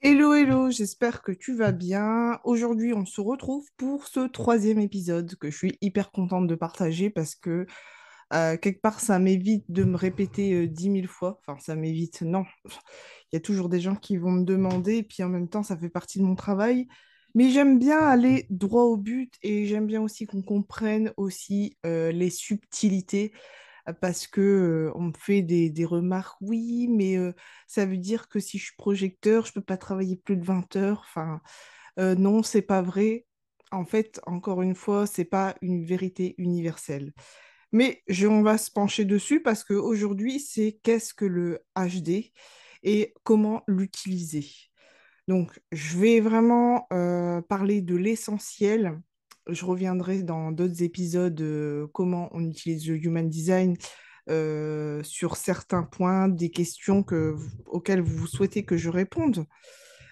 Hello, hello, j'espère que tu vas bien. Aujourd'hui, on se retrouve pour ce troisième épisode que je suis hyper contente de partager parce que quelque part, ça m'évite de me répéter 10 000 fois. Enfin, ça m'évite, non. Il y a toujours des gens qui vont me demander, et puis en même temps, ça fait partie de mon travail. Mais j'aime bien aller droit au but et j'aime bien aussi qu'on comprenne aussi les subtilités parce que on me fait des remarques, oui, mais ça veut dire que si je suis projecteur, je peux pas travailler plus de 20 heures. Enfin, non, c'est pas vrai. En fait, encore une fois, c'est pas une vérité universelle. Mais on va se pencher dessus parce qu'aujourd'hui, c'est qu'est-ce que le HD et comment l'utiliser. Donc, je vais vraiment parler de l'essentiel. Je reviendrai dans d'autres épisodes comment on utilise le human design sur certains points, des questions auxquelles vous souhaitez que je réponde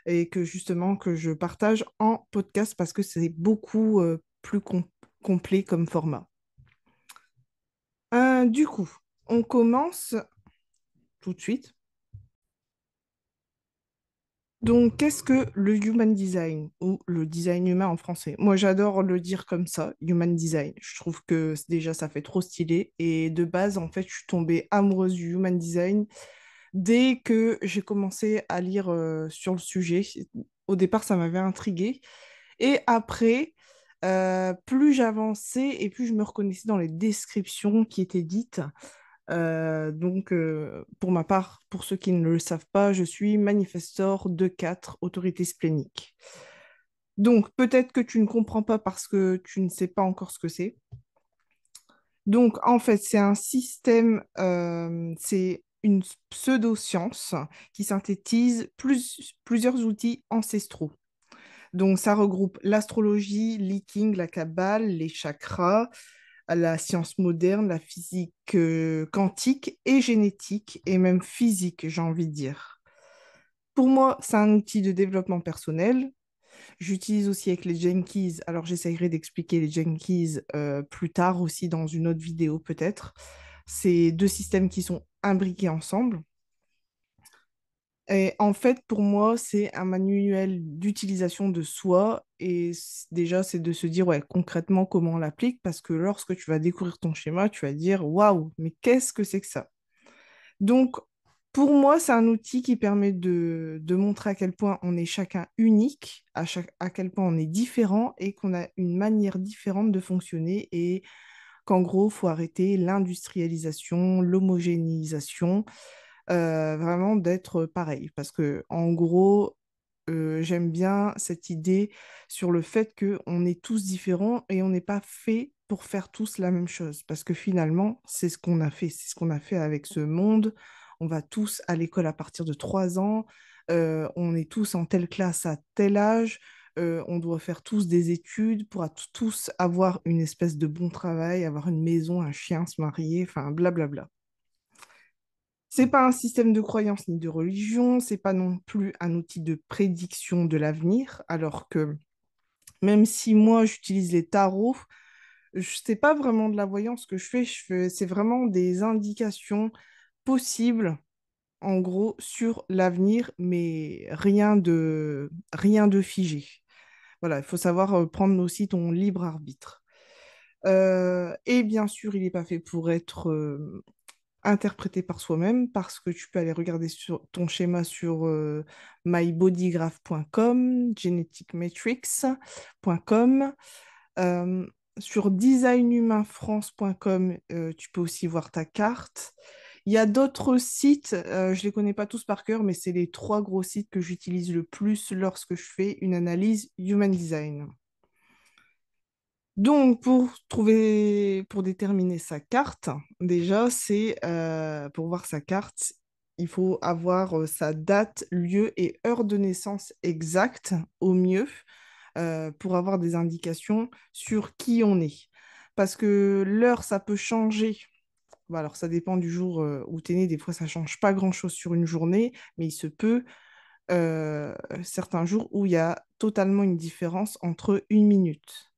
et que justement que je partage en podcast parce que c'est beaucoup plus complet comme format. Du coup, on commence tout de suite. Donc, qu'est-ce que le human design ou le design humain en français? Moi, j'adore le dire comme ça, human design. Je trouve que déjà, ça fait trop stylé. Et de base, en fait, je suis tombée amoureuse du human design dès que j'ai commencé à lire sur le sujet. Au départ, ça m'avait intriguée. Et après, plus j'avançais et plus je me reconnaissais dans les descriptions qui étaient dites. Pour ma part, pour ceux qui ne le savent pas, je suis manifestor de 4 autorité splénique. Donc, peut-être que tu ne comprends pas parce que tu ne sais pas encore ce que c'est. Donc, en fait, c'est un système, c'est une pseudo-science qui synthétise plusieurs outils ancestraux. Donc, ça regroupe l'astrologie, l'I Ching, la Kabbale, les chakras, la science moderne, la physique quantique et génétique, et même physique, j'ai envie de dire. Pour moi, c'est un outil de développement personnel. J'utilise aussi avec les Jenkins. Alors, j'essaierai d'expliquer les Jenkins plus tard aussi dans une autre vidéo peut-être. C'est deux systèmes qui sont imbriqués ensemble. Et en fait, pour moi, c'est un manuel d'utilisation de soi. Et déjà, c'est de se dire, ouais, concrètement, comment on l'applique. Parce que lorsque tu vas découvrir ton schéma, tu vas dire, waouh, mais qu'est-ce que c'est que ça? Donc, pour moi, c'est un outil qui permet de montrer à quel point on est chacun unique, à quel point on est différent et qu'on a une manière différente de fonctionner et qu'en gros, il faut arrêter l'industrialisation, l'homogénéisation vraiment d'être pareil. Parce que, en gros, j'aime bien cette idée sur le fait qu'on est tous différents et on n'est pas fait pour faire tous la même chose. Parce que finalement, c'est ce qu'on a fait. C'est ce qu'on a fait avec ce monde. On va tous à l'école à partir de 3 ans. On est tous en telle classe à tel âge. On doit faire tous des études pour tous avoir une espèce de bon travail, avoir une maison, un chien, se marier, enfin blablabla. C'est pas un système de croyance ni de religion, c'est pas non plus un outil de prédiction de l'avenir, alors que même si moi j'utilise les tarots, c'est pas vraiment de la voyance que c'est vraiment des indications possibles, en gros, sur l'avenir, mais rien de figé. Voilà, il faut savoir prendre aussi ton libre arbitre. Et bien sûr, il n'est pas fait pour être interprété par soi-même parce que tu peux aller regarder sur ton schéma sur mybodygraph.com, geneticmatrix.com, euh, sur designhumainfrance.com, tu peux aussi voir ta carte. Il y a d'autres sites, je ne les connais pas tous par cœur, mais c'est les 3 gros sites que j'utilise le plus lorsque je fais une analyse human design. Donc, pour déterminer sa carte, déjà, pour voir sa carte, il faut avoir sa date, lieu et heure de naissance exacte au mieux pour avoir des indications sur qui on est. Parce que l'heure, ça peut changer. Bon, alors, ça dépend du jour où tu es né. Des fois, ça change pas grand-chose sur une journée, mais il se peut euh, certains jours où il y a totalement une différence entre une minute.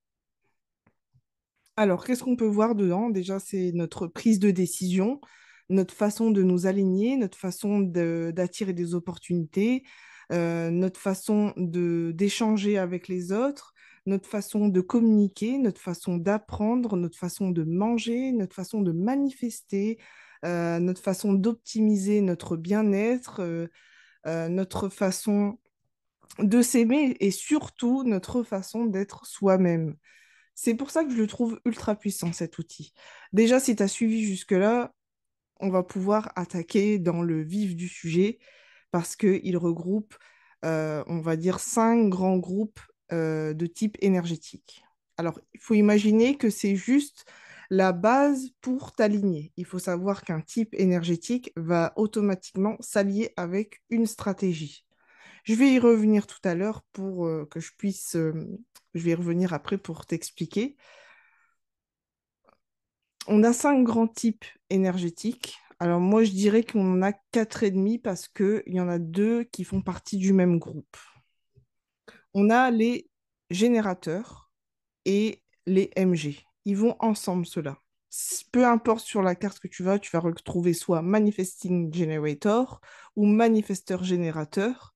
Alors, qu'est-ce qu'on peut voir dedans? Déjà, c'est notre prise de décision, notre façon de nous aligner, notre façon d'attirer des opportunités, notre façon d'échanger avec les autres, notre façon de communiquer, notre façon d'apprendre, notre façon de manger, notre façon de manifester, notre façon d'optimiser notre bien-être, notre façon de s'aimer et surtout notre façon d'être soi-même. C'est pour ça que je le trouve ultra puissant, cet outil. Déjà, si tu as suivi jusque-là, on va pouvoir attaquer dans le vif du sujet parce qu'il regroupe, on va dire, 5 grands groupes de type énergétique. Alors, il faut imaginer que c'est juste la base pour t'aligner. Il faut savoir qu'un type énergétique va automatiquement s'allier avec une stratégie. Je vais y revenir tout à l'heure pour que je puisse... je vais y revenir après pour t'expliquer. On a 5 grands types énergétiques. Alors moi, je dirais qu'on en a quatre et demi parce qu'il y en a deux qui font partie du même groupe. On a les générateurs et les MG. Ils vont ensemble, ceux-là. Peu importe sur la carte que tu vas retrouver soit Manifesting Generator ou Manifesteur Générateur,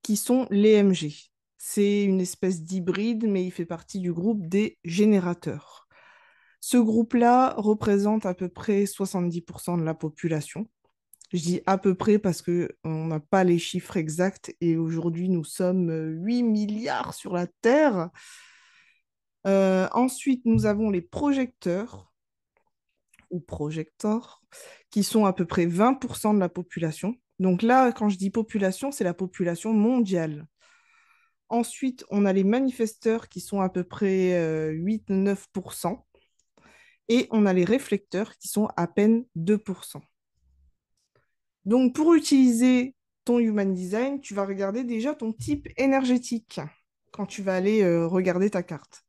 qui sont les MG. C'est une espèce d'hybride, mais il fait partie du groupe des générateurs. Ce groupe-là représente à peu près 70% de la population. Je dis à peu près parce qu'on n'a pas les chiffres exacts et aujourd'hui nous sommes 8 milliards sur la Terre. Ensuite, nous avons les projecteurs ou projectors qui sont à peu près 20% de la population. Donc là, quand je dis population, c'est la population mondiale. Ensuite, on a les manifesteurs qui sont à peu près 8-9%. Et on a les réflecteurs qui sont à peine 2%. Donc, pour utiliser ton Human Design, tu vas regarder déjà ton type énergétique quand tu vas aller regarder ta carte.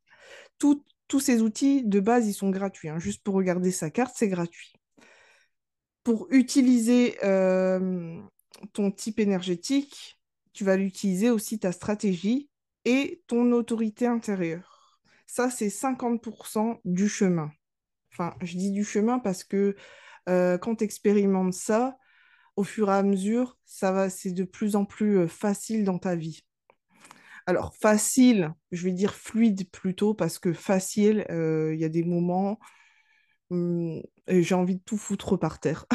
Tous ces outils, de base, ils sont gratuits, hein. Juste pour regarder sa carte, c'est gratuit. Pour utiliser ton type énergétique, tu vas l'utiliser aussi ta stratégie et ton autorité intérieure. Ça, c'est 50% du chemin. Enfin, je dis du chemin parce que quand tu expérimentes ça, au fur et à mesure, c'est de plus en plus facile dans ta vie. Alors, facile, je vais dire fluide plutôt, parce que facile, il y a des moments et j'ai envie de tout foutre par terre.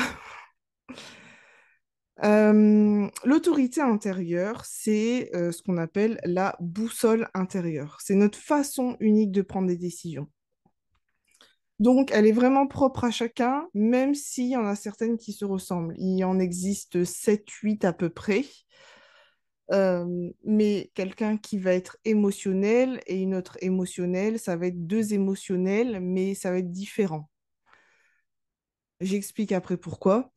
L'autorité intérieure, c'est ce qu'on appelle la boussole intérieure. C'est notre façon unique de prendre des décisions. Donc, elle est vraiment propre à chacun, même s'il y en a certaines qui se ressemblent. Il en existe 7, 8 à peu près. Mais quelqu'un qui va être émotionnel et une autre émotionnelle, ça va être deux émotionnels, mais ça va être différent. J'explique après pourquoi.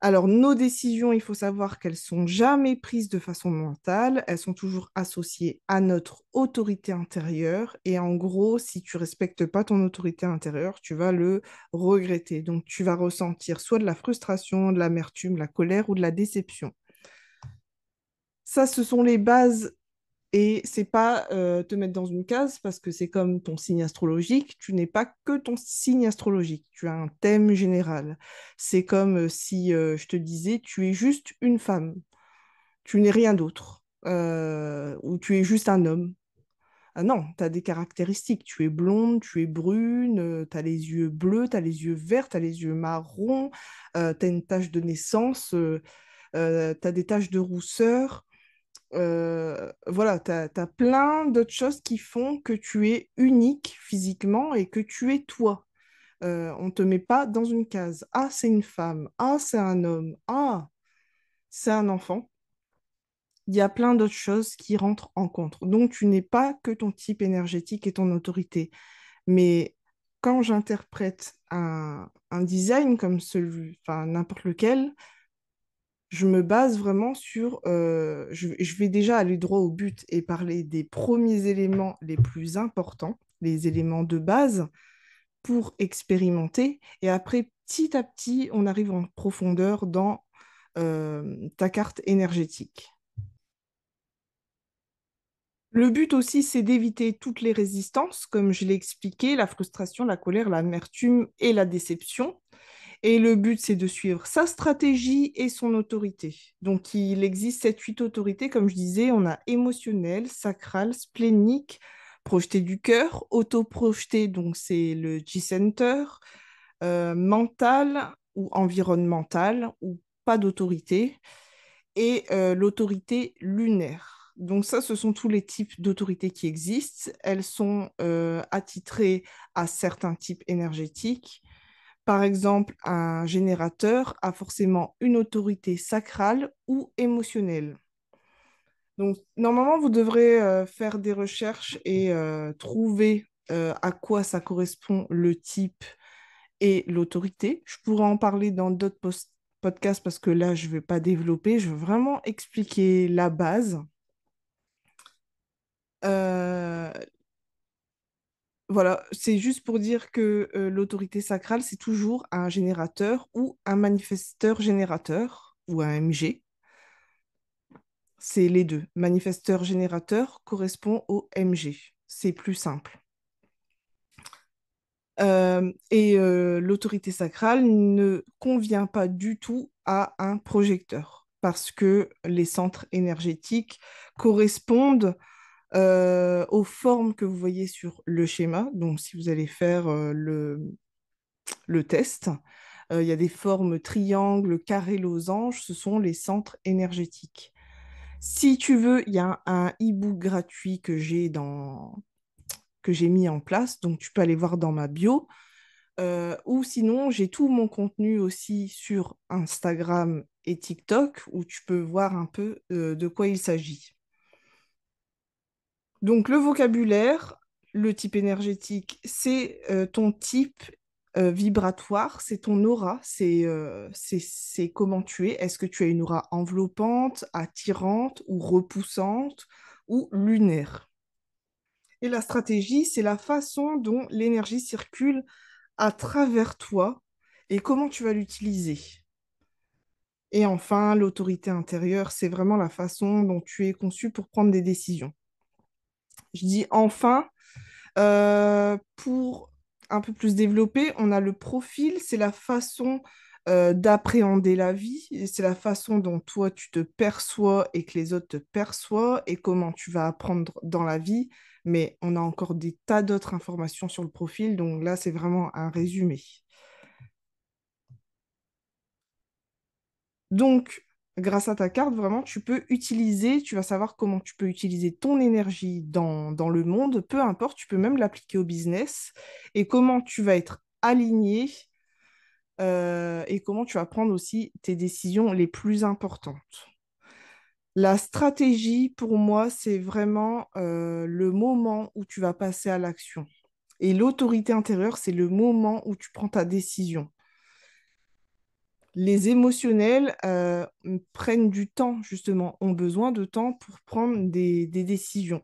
Alors, nos décisions, il faut savoir qu'elles sont jamais prises de façon mentale, elles sont toujours associées à notre autorité intérieure. Et en gros, si tu respectes pas ton autorité intérieure, tu vas le regretter. Donc, tu vas ressentir soit de la frustration, de l'amertume, de la colère ou de la déception. Ça, ce sont les bases. Et c'est pas te mettre dans une case parce que c'est comme ton signe astrologique. Tu n'es pas que ton signe astrologique. Tu as un thème général. C'est comme si je te disais, tu es juste une femme. Tu n'es rien d'autre. Ou tu es juste un homme. Ah non, tu as des caractéristiques. Tu es blonde, tu es brune, tu as les yeux bleus, tu as les yeux verts, tu as les yeux marrons, tu as une tache de naissance, tu as des taches de rousseur. Voilà, tu as plein d'autres choses qui font que tu es unique physiquement et que tu es toi. On ne te met pas dans une case. Ah, c'est une femme. Ah, c'est un homme. Ah, c'est un enfant. Il y a plein d'autres choses qui rentrent en compte. Donc, tu n'es pas que ton type énergétique et ton autorité. Mais quand j'interprète un design comme celui, enfin n'importe lequel, je me base vraiment sur... je vais déjà aller droit au but et parler des premiers éléments les plus importants, les éléments de base pour expérimenter. Et après, petit à petit, on arrive en profondeur dans ta carte énergétique. Le but aussi, c'est d'éviter toutes les résistances, comme je l'ai expliqué, la frustration, la colère, l'amertume et la déception. Et le but, c'est de suivre sa stratégie et son autorité. Donc, il existe 7 8 autorités, comme je disais. On a émotionnel, sacral, splénique, projeté du cœur, auto-projeté, donc c'est le G-Center, mental ou environnemental, ou pas d'autorité, et l'autorité lunaire. Donc ça, ce sont tous les types d'autorités qui existent. Elles sont attitrées à certains types énergétiques. Par exemple, un générateur a forcément une autorité sacrale ou émotionnelle. Donc, normalement, vous devrez faire des recherches et trouver à quoi ça correspond le type et l'autorité. Je pourrais en parler dans d'autres podcasts parce que là, je ne vais pas développer. Je veux vraiment expliquer la base. Euh, voilà, c'est juste pour dire que l'autorité sacrale, c'est toujours un générateur ou un manifesteur générateur ou un MG. C'est les deux. Manifesteur générateur correspond au MG. C'est plus simple. L'autorité sacrale ne convient pas du tout à un projecteur parce que les centres énergétiques correspondent aux formes que vous voyez sur le schéma. Donc, si vous allez faire le test, il y a des formes triangles, carrés, losanges, ce sont les centres énergétiques. Si tu veux, il y a un e-book gratuit que j'ai mis en place, donc tu peux aller voir dans ma bio. Ou sinon, j'ai tout mon contenu aussi sur Instagram et TikTok où tu peux voir un peu de quoi il s'agit. Donc, le vocabulaire, le type énergétique, c'est ton type vibratoire, c'est ton aura, c'est comment tu es. Est-ce que tu as une aura enveloppante, attirante ou repoussante ou lunaire? Et la stratégie, c'est la façon dont l'énergie circule à travers toi et comment tu vas l'utiliser. Et enfin, l'autorité intérieure, c'est vraiment la façon dont tu es conçu pour prendre des décisions. Je dis enfin, pour un peu plus développer, on a le profil, c'est la façon d'appréhender la vie, et c'est la façon dont toi tu te perçois et que les autres te perçoivent et comment tu vas apprendre dans la vie. Mais on a encore des tas d'autres informations sur le profil, donc là c'est vraiment un résumé. Donc, grâce à ta carte, vraiment, tu peux utiliser, tu vas savoir comment tu peux utiliser ton énergie dans le monde, peu importe, tu peux même l'appliquer au business, et comment tu vas être aligné et comment tu vas prendre aussi tes décisions les plus importantes. La stratégie, pour moi, c'est vraiment le moment où tu vas passer à l'action. Et l'autorité intérieure, c'est le moment où tu prends ta décision. Les émotionnels prennent du temps, justement, ont besoin de temps pour prendre des décisions.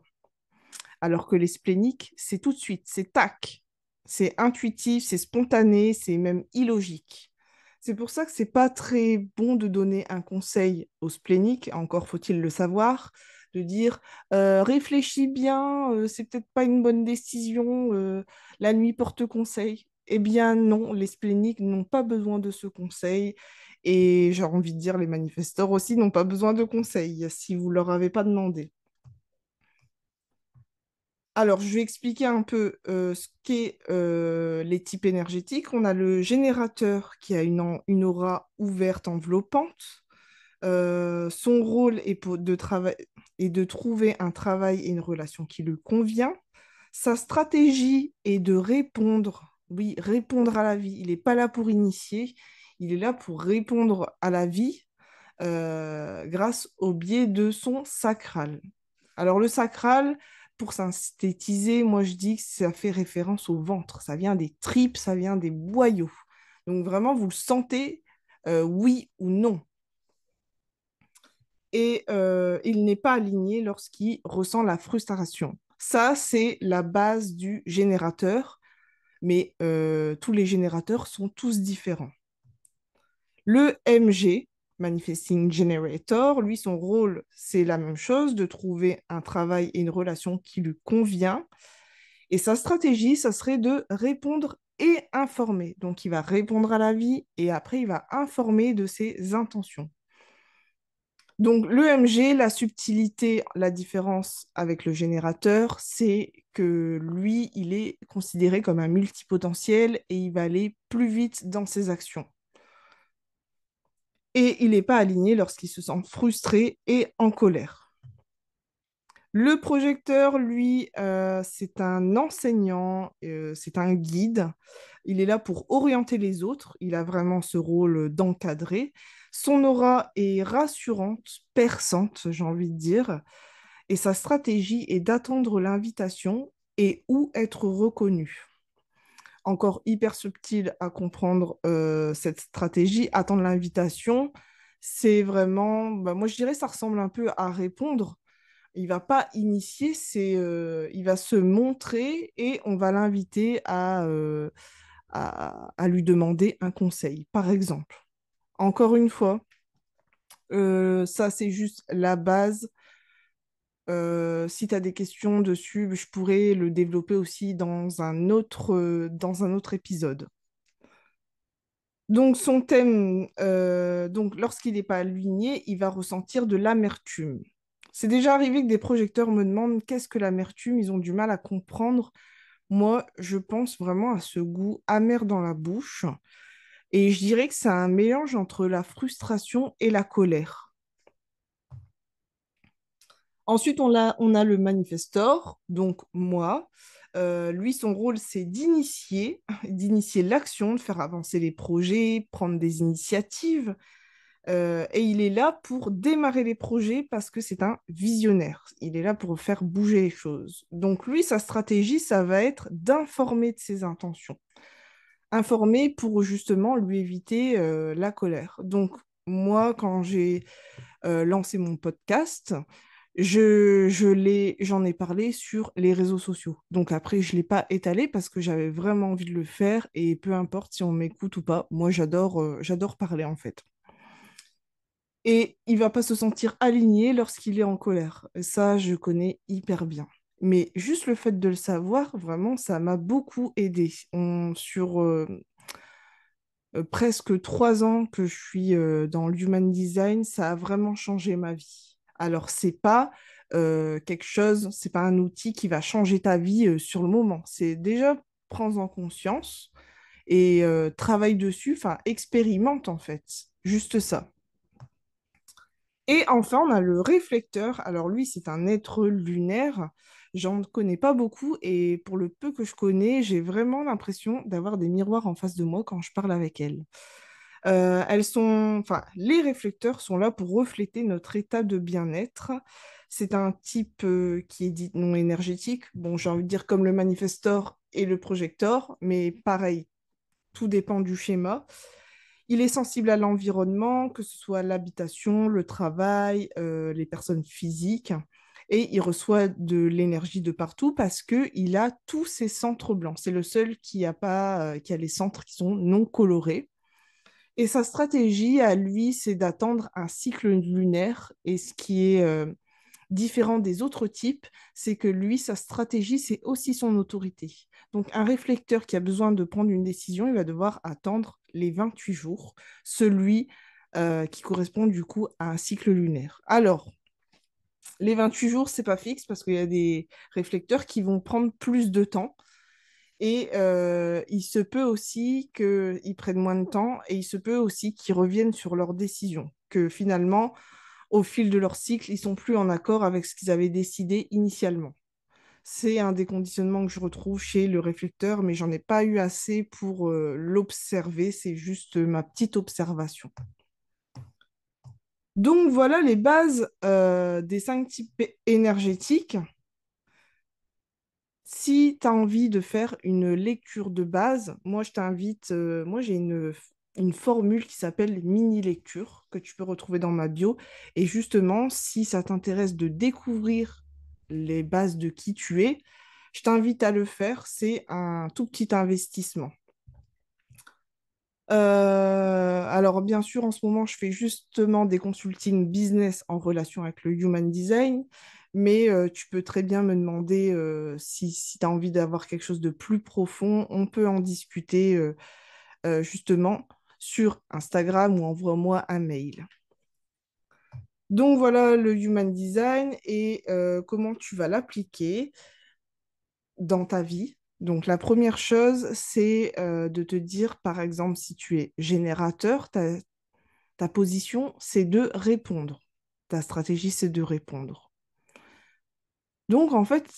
Alors que les spléniques, c'est tout de suite, c'est tac. C'est intuitif, c'est spontané, c'est même illogique. C'est pour ça que c'est pas très bon de donner un conseil aux spléniques, encore faut-il le savoir, de dire réfléchis bien, c'est peut-être pas une bonne décision, la nuit porte conseil. Eh bien non, les spléniques n'ont pas besoin de ce conseil et j'ai envie de dire les manifesteurs aussi n'ont pas besoin de conseils si vous leur avez pas demandé. Alors, je vais expliquer un peu ce qu'est les types énergétiques. On a le générateur qui a une aura ouverte enveloppante. Son rôle est de trouver un travail et une relation qui lui convient. Sa stratégie est de répondre, oui, répondre à la vie. Il n'est pas là pour initier, il est là pour répondre à la vie grâce au biais de son sacral. Alors le sacral, pour synthétiser, moi je dis que ça fait référence au ventre, ça vient des tripes, ça vient des boyaux. Donc vraiment, vous le sentez, oui ou non. Et il n'est pas aligné lorsqu'il ressent la frustration. Ça, c'est la base du générateur, mais tous les générateurs sont tous différents. Le MG, Manifesting Generator, lui, son rôle, c'est la même chose, de trouver un travail et une relation qui lui convient. Et sa stratégie, ça serait de répondre et informer. Donc, il va répondre à la vie et après, il va informer de ses intentions. Donc, l'EMG, la subtilité, la différence avec le générateur, c'est que lui, il est considéré comme un multipotentiel et il va aller plus vite dans ses actions. Et il n'est pas aligné lorsqu'il se sent frustré et en colère. Le projecteur, lui, c'est un enseignant, c'est un guide. Il est là pour orienter les autres. Il a vraiment ce rôle d'encadrer. Son aura est rassurante, perçante, j'ai envie de dire. Et sa stratégie est d'attendre l'invitation et ou être reconnu. Encore hyper subtil à comprendre cette stratégie. Attendre l'invitation, c'est vraiment, bah, moi je dirais, ça ressemble un peu à répondre. Il va pas initier, il va se montrer et on va l'inviter à lui demander un conseil, par exemple. Encore une fois, ça c'est juste la base. Si tu as des questions dessus, je pourrais le développer aussi dans un autre épisode. Donc, son thème, donc, lorsqu'il n'est pas aligné, il va ressentir de l'amertume. C'est déjà arrivé que des projecteurs me demandent qu'est-ce que l'amertume, ils ont du mal à comprendre. Moi, je pense vraiment à ce goût amer dans la bouche. Et je dirais que c'est un mélange entre la frustration et la colère. Ensuite, on a le manifestor, donc moi. Lui, son rôle, c'est d'initier l'action, de faire avancer les projets, prendre des initiatives. Et il est là pour démarrer les projets parce que c'est un visionnaire. Il est là pour faire bouger les choses. Donc lui, sa stratégie, ça va être d'informer de ses intentions. Informer pour justement lui éviter la colère. Donc moi, quand j'ai lancé mon podcast, j'en ai parlé sur les réseaux sociaux. Donc après, je ne l'ai pas étalé parce que j'avais vraiment envie de le faire et peu importe si on m'écoute ou pas, moi j'adore parler en fait. Et il va pas se sentir aligné lorsqu'il est en colère. Et ça, je connais hyper bien. Mais juste le fait de le savoir, vraiment, ça m'a beaucoup aidé. Sur presque 3 ans que je suis dans l'human design, ça a vraiment changé ma vie. Alors, c'est pas quelque chose, c'est pas un outil qui va changer ta vie sur le moment. C'est déjà prends-en conscience et travaille dessus, enfin, expérimente en fait. Juste ça. Et enfin, on a le réflecteur. Alors lui, c'est un être lunaire. J'en connais pas beaucoup et pour le peu que je connais, j'ai vraiment l'impression d'avoir des miroirs en face de moi quand je parle avec elles. Enfin, les réflecteurs sont là pour refléter notre état de bien-être. C'est un type qui est dit non énergétique. Bon, j'ai envie de dire comme le manifestor et le projecteur, mais pareil, tout dépend du schéma. Il est sensible à l'environnement, que ce soit l'habitation, le travail, les personnes physiques. Et il reçoit de l'énergie de partout parce qu'il a tous ses centres blancs. C'est le seul qui a pas, qui a les centres qui sont non colorés. Et sa stratégie à lui, c'est d'attendre un cycle lunaire. Et ce qui est différent des autres types, c'est que lui, sa stratégie, c'est aussi son autorité. Donc, un réflecteur qui a besoin de prendre une décision, il va devoir attendre les 28 jours, celui qui correspond du coup à un cycle lunaire. Alors, les 28 jours, c'est pas fixe parce qu'il y a des réflecteurs qui vont prendre plus de temps. Et il se peut aussi qu'ils prennent moins de temps et il se peut aussi qu'ils reviennent sur leurs décisions, que finalement, au fil de leur cycle, ils sont plus en accord avec ce qu'ils avaient décidé initialement. C'est un des conditionnements que je retrouve chez le réflecteur, mais j'en ai pas eu assez pour l'observer. C'est juste ma petite observation. Donc voilà les bases des 5 types énergétiques. Si tu as envie de faire une lecture de base, moi je t'invite, moi j'ai une formule qui s'appelle mini lecture que tu peux retrouver dans ma bio. Et justement, si ça t'intéresse de découvrir les bases de qui tu es, je t'invite à le faire. C'est un tout petit investissement. Alors bien sûr, en ce moment, je fais justement des consultings business en relation avec le Human Design. Mais tu peux très bien me demander si tu as envie d'avoir quelque chose de plus profond. On peut en discuter justement sur Instagram ou envoie-moi un mail. Donc voilà le Human Design et comment tu vas l'appliquer dans ta vie. Donc la première chose, c'est de te dire, par exemple, si tu es générateur, ta position, c'est de répondre. Ta stratégie, c'est de répondre. Donc, en fait,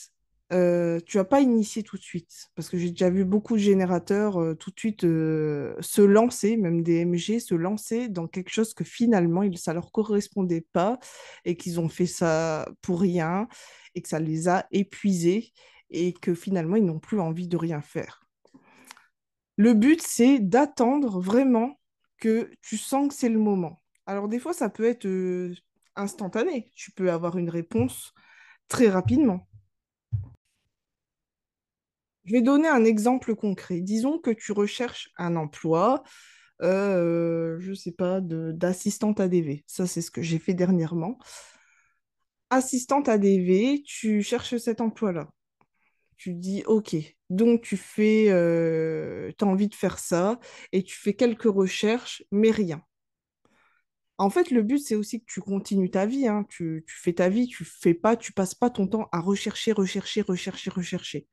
tu vas pas initier tout de suite, parce que j'ai déjà vu beaucoup de générateurs tout de suite se lancer, même des MG, se lancer dans quelque chose que finalement, ça leur correspondait pas et qu'ils ont fait ça pour rien et que ça les a épuisés et que finalement, ils n'ont plus envie de rien faire. Le but, c'est d'attendre vraiment que tu sens que c'est le moment. Alors, des fois, ça peut être instantané. Tu peux avoir une réponse très rapidement. Je vais donner un exemple concret. Disons que tu recherches un emploi, je ne sais pas, d'assistante ADV. Ça, c'est ce que j'ai fait dernièrement. Assistante ADV, tu cherches cet emploi-là. Tu dis, OK, donc tu as envie de faire ça et tu fais quelques recherches, mais rien. En fait, le but, c'est aussi que tu continues ta vie, hein. Tu fais ta vie, tu passes pas ton temps à rechercher, rechercher, rechercher, rechercher.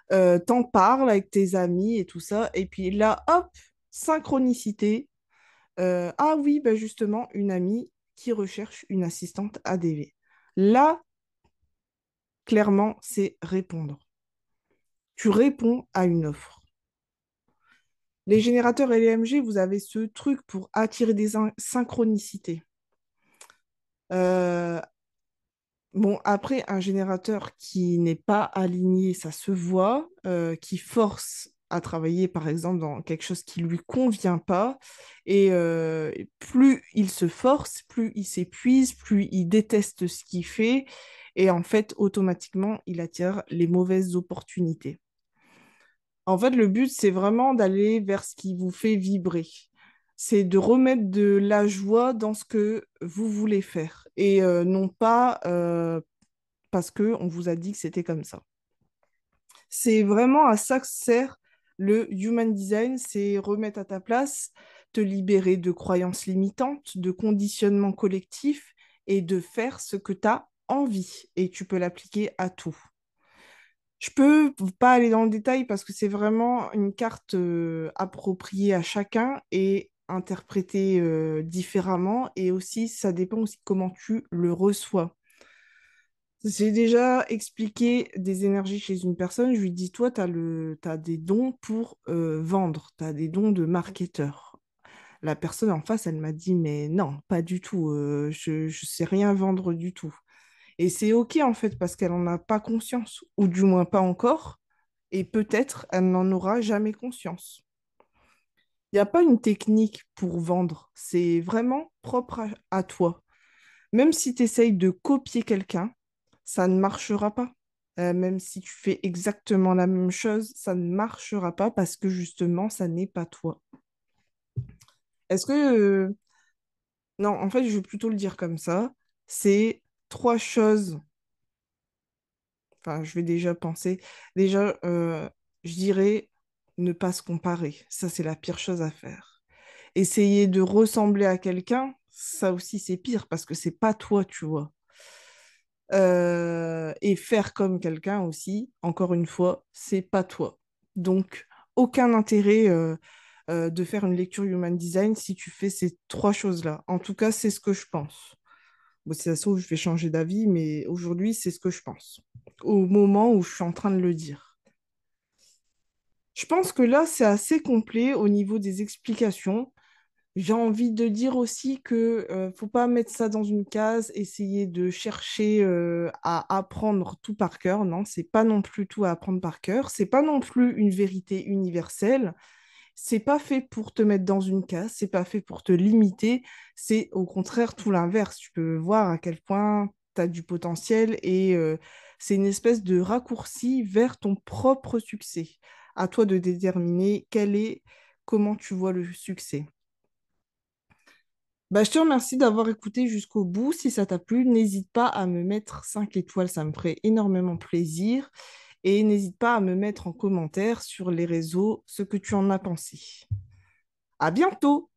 T'en parles avec tes amis et tout ça. Et puis là, hop, synchronicité. Ah oui, bah justement, une amie qui recherche une assistante ADV. Là, clairement, c'est répondre. Tu réponds à une offre. Les générateurs et les MG, vous avez ce truc pour attirer des synchronicités. Euh, Bon, après, un générateur qui n'est pas aligné, ça se voit, qui force à travailler, par exemple, dans quelque chose qui ne lui convient pas. Et plus il se force, plus il s'épuise, plus il déteste ce qu'il fait. Et en fait, automatiquement, il attire les mauvaises opportunités. En fait, le but, c'est vraiment d'aller vers ce qui vous fait vibrer. C'est de remettre de la joie dans ce que vous voulez faire et non pas parce qu'on vous a dit que c'était comme ça. C'est vraiment à ça que sert le Human Design, c'est remettre à ta place, te libérer de croyances limitantes, de conditionnements collectifs et de faire ce que tu as envie. Et tu peux l'appliquer à tout. Je peux pas aller dans le détail parce que c'est vraiment une carte appropriée à chacun et interprétée différemment. Et aussi, ça dépend aussi comment tu le reçois. J'ai déjà expliqué des énergies chez une personne. Je lui dis, toi, t'as des dons pour vendre, tu as des dons de marketeur. La personne en face, elle m'a dit, mais non, pas du tout. Je ne sais rien vendre du tout. Et c'est OK, en fait, parce qu'elle n'en a pas conscience, ou du moins pas encore. Et peut-être elle n'en aura jamais conscience. Il n'y a pas une technique pour vendre. C'est vraiment propre à toi. Même si tu essayes de copier quelqu'un, ça ne marchera pas. Même si tu fais exactement la même chose, ça ne marchera pas parce que justement, ça n'est pas toi. Est-ce que... Non, en fait, je vais plutôt le dire comme ça. C'est trois choses. Enfin, je vais déjà penser. Déjà, je dirais ne pas se comparer. Ça, c'est la pire chose à faire. Essayer de ressembler à quelqu'un, ça aussi, c'est pire parce que c'est pas toi, tu vois. Et faire comme quelqu'un aussi, encore une fois, c'est pas toi. Donc, aucun intérêt de faire une lecture Human Design si tu fais ces trois choses-là. En tout cas, c'est ce que je pense. Bon, si ça se trouve, je vais changer d'avis, mais aujourd'hui, c'est ce que je pense. Au moment où je suis en train de le dire. Je pense que là, c'est assez complet au niveau des explications. J'ai envie de dire aussi que faut pas mettre ça dans une case, essayer de chercher à apprendre tout par cœur. Non, c'est pas non plus tout à apprendre par cœur. C'est pas non plus une vérité universelle. C'est pas fait pour te mettre dans une case. C'est pas fait pour te limiter. C'est au contraire tout l'inverse. Tu peux voir à quel point tu as du potentiel et c'est une espèce de raccourci vers ton propre succès. À toi de déterminer comment tu vois le succès. Bah, je te remercie d'avoir écouté jusqu'au bout. Si ça t'a plu, n'hésite pas à me mettre 5 étoiles, ça me ferait énormément plaisir. Et n'hésite pas à me mettre en commentaire sur les réseaux ce que tu en as pensé. À bientôt!